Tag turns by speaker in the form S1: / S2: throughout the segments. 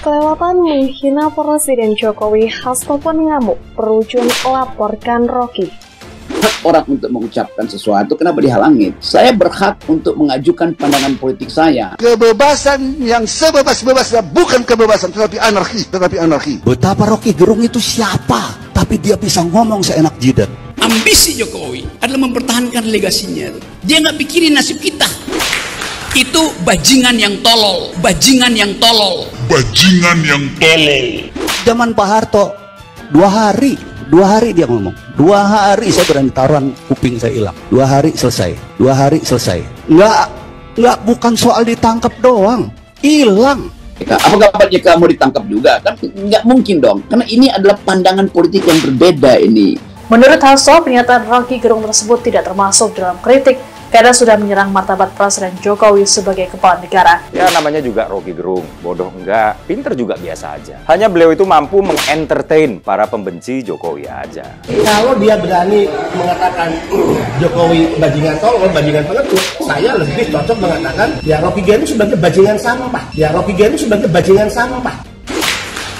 S1: Kelewatan menghina Presiden Jokowi, Hasto pun ngamuk, berujung laporkan Rocky.
S2: Hak orang untuk mengucapkan sesuatu kenapa dihalangi? Saya berhak untuk mengajukan pandangan politik saya.
S3: Kebebasan yang sebebas-bebasnya bukan kebebasan, tetapi anarki.
S4: Betapa Rocky Gerung itu siapa? Tapi dia bisa ngomong seenak jidat.
S5: Ambisi Jokowi adalah mempertahankan legasinya. Dia nggak pikirin nasib kita. Itu bajingan yang tolol.
S4: Zaman Pak Harto, 2 hari dia ngomong. 2 hari saya berani taruhan kuping saya hilang. 2 hari selesai. Nggak bukan soal ditangkap doang, hilang.
S2: Apakah Pak JK mau ditangkap juga? Kan nggak mungkin dong, karena ini adalah pandangan politik yang berbeda ini.
S1: Menurut Hasto, pernyataan Rocky Gerung tersebut tidak termasuk dalam kritik karena sudah menyerang martabat Presiden Jokowi sebagai kepala negara.
S6: Ya namanya juga Rocky Gerung, bodoh enggak, pinter juga biasa aja. Hanya beliau itu mampu mengentertain para pembenci Jokowi aja.
S7: Kalau dia berani mengatakan Jokowi bajingan tolol, bajingan pengecut, saya lebih cocok mengatakan ya Rocky Gerung sebagai bajingan sampah.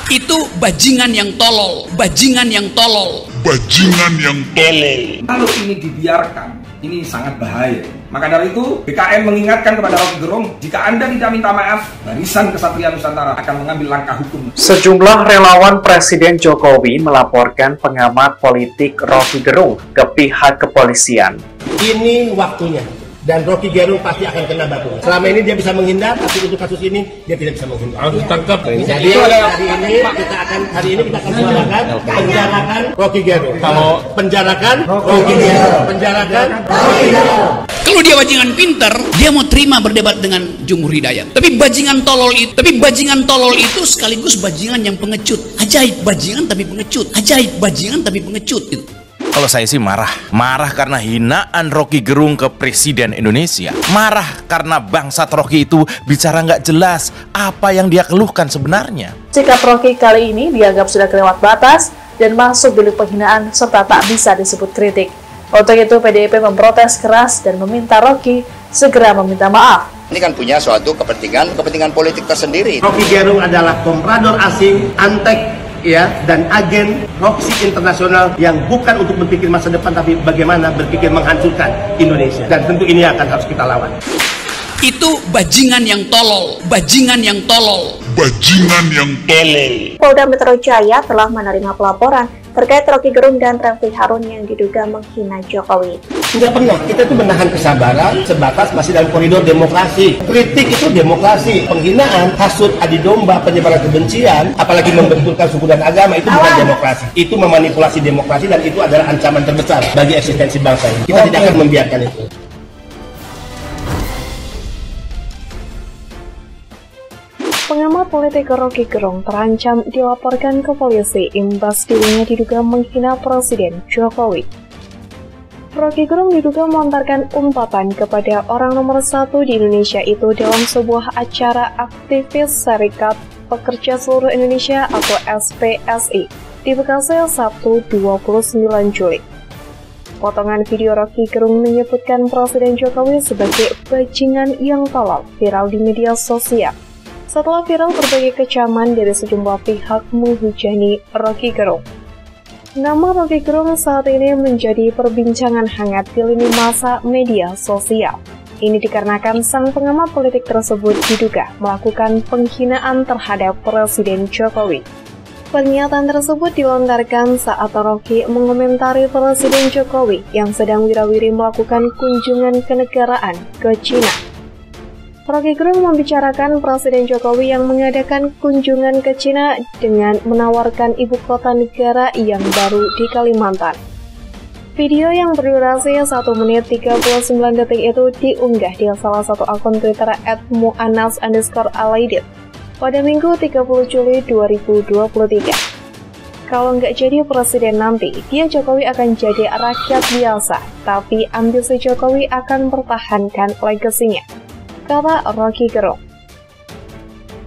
S5: Itu bajingan yang tolol.
S8: Kalau ini dibiarkan, ini sangat bahaya. Maka dari itu, BKN mengingatkan kepada Rocky Gerung, jika Anda tidak minta maaf, Barisan Kesatria Nusantara akan mengambil langkah hukum.
S9: Sejumlah relawan Presiden Jokowi melaporkan pengamat politik Rocky Gerung ke pihak kepolisian.
S7: Ini waktunya. Dan Rocky Gerung pasti akan kena batu. Selama ini dia bisa menghindar, tapi untuk kasus ini dia tidak bisa menghindar. Harus ditangkap. Jadi hari ini kita akan penjarakan Rocky Gerung. Penjarakan Rocky Gerung.
S5: Kalau dia bajingan pinter, dia mau terima berdebat dengan Jumhur Hidayat. Tapi bajingan tolol itu sekaligus bajingan yang pengecut. Ajaib bajingan tapi pengecut. Gitu.
S10: Kalau saya sih marah karena hinaan Rocky Gerung ke Presiden Indonesia. Marah karena bangsat Rocky itu bicara nggak jelas apa yang dia keluhkan sebenarnya.
S1: Sikap Rocky kali ini dianggap sudah kelewat batas dan masuk delik penghinaan serta tak bisa disebut kritik. Untuk itu PDIP memprotes keras dan meminta Rocky segera meminta maaf.
S11: Ini kan punya suatu kepentingan politik tersendiri.
S7: Rocky Gerung adalah komprador asing, antek, dan agen proksi internasional yang bukan untuk berpikir masa depan tapi bagaimana berpikir menghancurkan Indonesia, dan tentu ini akan harus kita lawan.
S5: Itu bajingan yang tolol.
S12: Polda Metro Jaya telah menerima pelaporan terkait Rocky Gerung dan Refli Harun yang diduga menghina Jokowi.
S7: Tidak pernah, kita itu menahan kesabaran sebatas masih dalam koridor demokrasi. Kritik itu demokrasi, penghinaan, hasut, adi domba, penyebaran kebencian, apalagi membenturkan suku dan agama, itu bukan demokrasi. Itu memanipulasi demokrasi dan itu adalah ancaman terbesar bagi eksistensi bangsa ini. Kita tidak akan membiarkan itu.
S1: Pengamat politik Rocky Gerung terancam dilaporkan ke polisi imbas dirinya diduga menghina Presiden Jokowi. Rocky Gerung diduga melontarkan umpatan kepada orang nomor 1 di Indonesia itu dalam sebuah acara aktivis Serikat Pekerja Seluruh Indonesia atau SPSI di Bekasi Sabtu 29 Juli. Potongan video Rocky Gerung menyebutkan Presiden Jokowi sebagai bajingan yang tolol viral di media sosial. Setelah viral, berbagai kecaman dari sejumlah pihak menghujani Rocky Gerung. Nama Rocky Gerung saat ini menjadi perbincangan hangat di lini masa media sosial. Ini dikarenakan sang pengamat politik tersebut diduga melakukan penghinaan terhadap Presiden Jokowi. Pernyataan tersebut dilontarkan saat Rocky mengomentari Presiden Jokowi yang sedang wira-wiri melakukan kunjungan kenegaraan ke Cina. Rocky Gerung membicarakan Presiden Jokowi yang mengadakan kunjungan ke Cina dengan menawarkan ibu kota negara yang baru di Kalimantan. Video yang berdurasi 1 menit 39 detik itu diunggah di salah satu akun Twitter @muanas_alaidit pada Minggu 30 Juli 2023. Kalau nggak jadi presiden nanti, dia Jokowi akan jadi rakyat biasa, tapi ambisi Jokowi akan mempertahankan legasinya, kata Rocky Gerung.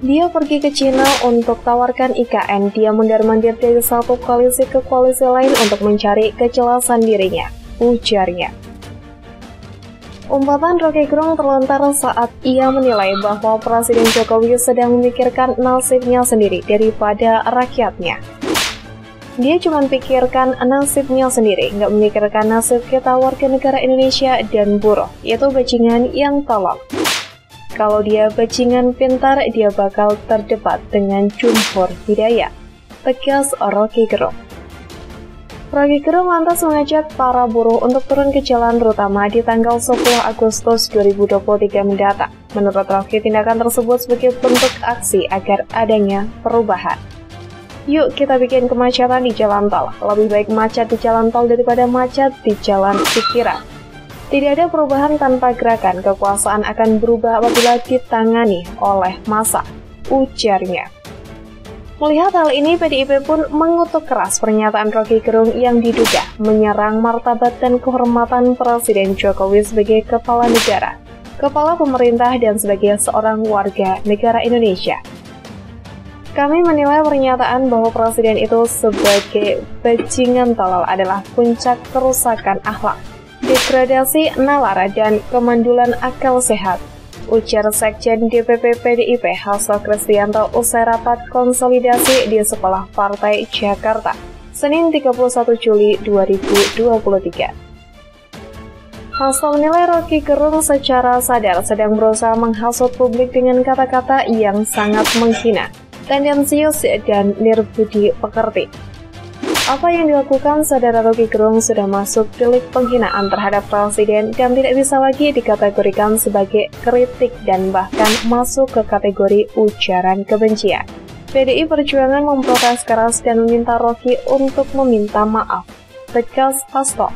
S1: Dia pergi ke Cina untuk tawarkan IKN, dia mondar-mandir dari satu koalisi ke koalisi lain untuk mencari kejelasan dirinya, ujarnya. Umpatan Roky Gerung terlontar saat ia menilai bahwa Presiden Jokowi sedang memikirkan nasibnya sendiri daripada rakyatnya. Dia cuma pikirkan nasibnya sendiri, nggak memikirkan nasib kita warga negara Indonesia dan buruh, yaitu bajingan yang tolol. Kalau dia bajingan pintar, dia bakal terdebat dengan Jumhur Hidayat, tegas Roky Gerung. Roky Gerung lantas mengajak para buruh untuk turun ke jalan terutama di tanggal 10 Agustus 2023 mendatang. Menurut Roky, tindakan tersebut sebagai bentuk aksi agar adanya perubahan. Yuk kita bikin kemacetan di jalan tol. Lebih baik macet di jalan tol daripada macet di jalan pikiran. Tidak ada perubahan tanpa gerakan. Kekuasaan akan berubah apabila ditangani oleh massa, ujarnya. Melihat hal ini, PDIP pun mengutuk keras pernyataan Roky Gerung yang diduga menyerang martabat dan kehormatan Presiden Jokowi sebagai kepala negara, kepala pemerintah, dan sebagai seorang warga negara Indonesia. Kami menilai pernyataan bahwa Presiden itu sebagai bajingan tolol adalah puncak kerusakan akhlak, degradasi nalar, dan kemandulan akal sehat, ujar Sekjen DPP PDIP Hasto Kristianto usai rapat konsolidasi di Sekolah Partai Jakarta, Senin 31 Juli 2023. Hasto menilai Roky Gerung secara sadar sedang berusaha menghasut publik dengan kata-kata yang sangat menghina, tendensius, dan nirbudi pekerti. Apa yang dilakukan saudara Roky Gerung sudah masuk delik penghinaan terhadap Presiden dan tidak bisa lagi dikategorikan sebagai kritik dan bahkan masuk ke kategori ujaran kebencian. PDI Perjuangan memprotes keras dan meminta Roky untuk meminta maaf, tegas Hasto.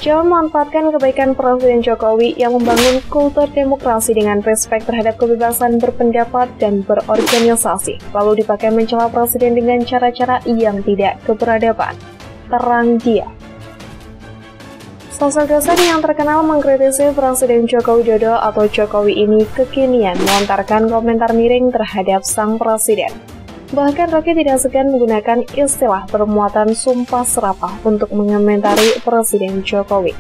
S1: Jangan memanfaatkan kebaikan Presiden Jokowi yang membangun kultur demokrasi dengan respek terhadap kebebasan berpendapat dan berorganisasi, lalu dipakai mencela Presiden dengan cara-cara yang tidak keberadaban, terang dia. Sosok dosen yang terkenal mengkritisi Presiden Joko Widodo atau Jokowi ini kekinian melontarkan komentar miring terhadap sang presiden. Bahkan Roky tidak segan menggunakan istilah bermuatan sumpah serapah untuk mengomentari Presiden Jokowi.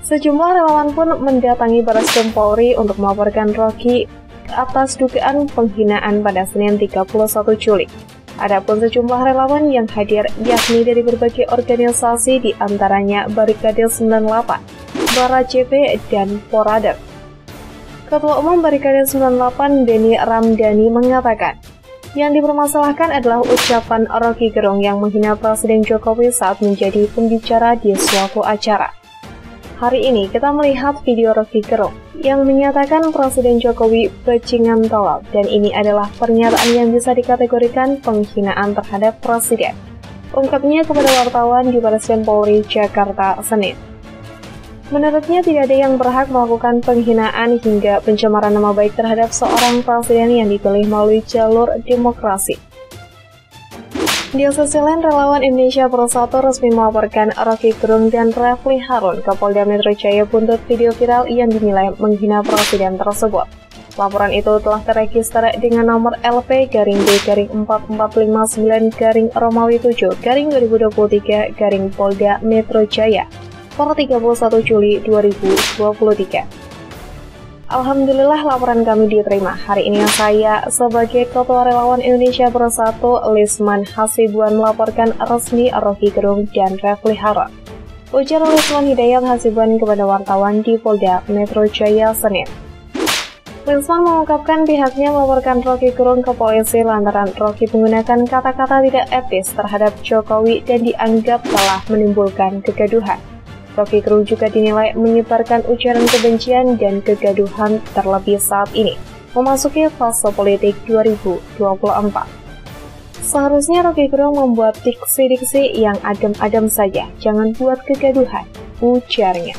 S1: Sejumlah relawan pun mendatangi Barreskrim Polri untuk melaporkan Roky atas dugaan penghinaan pada Senin 31 Juli. Adapun sejumlah relawan yang hadir yakni dari berbagai organisasi di antaranya Barikade 98, Bara JP, dan Porader. Ketua Umum Barikade 98 Benny Ramdhani mengatakan, yang dipermasalahkan adalah ucapan Roky Gerung yang menghina Presiden Jokowi saat menjadi pembicara di suatu acara. Hari ini kita melihat video Roky Gerung yang menyatakan Presiden Jokowi bajingan tolol dan ini adalah pernyataan yang bisa dikategorikan penghinaan terhadap Presiden. Ungkapnya kepada wartawan di Barreskrim Polri Jakarta Senin. Menurutnya tidak ada yang berhak melakukan penghinaan hingga pencemaran nama baik terhadap seorang presiden yang dipilih melalui jalur demokrasi. Di sisi lain, relawan Indonesia Bersatu resmi melaporkan Roky Gerung dan Refly Harun ke Polda Metro Jaya buntut video viral yang dinilai menghina presiden tersebut. Laporan itu telah terregister dengan nomor LP-D-4569-Romawi7-2023-Polda Metro Jaya per 31 Juli 2023. Alhamdulillah laporan kami diterima. Hari ini saya sebagai Ketua Relawan Indonesia Bersatu, Lisman Hasibuan melaporkan resmi Roky Gerung dan Refly Harun. Ujar Lisman Hidayat Hasibuan kepada wartawan di Polda Metro Jaya Senin. Lisman mengungkapkan pihaknya melaporkan Roky Gerung ke polisi lantaran Roky menggunakan kata-kata tidak etis terhadap Jokowi dan dianggap telah menimbulkan kegaduhan. Roky Gerung juga dinilai menyebarkan ujaran kebencian dan kegaduhan terlebih saat ini, memasuki fase politik 2024. Seharusnya Roky Gerung membuat diksi-diksi yang adem-adem saja, jangan buat kegaduhan, ujarnya.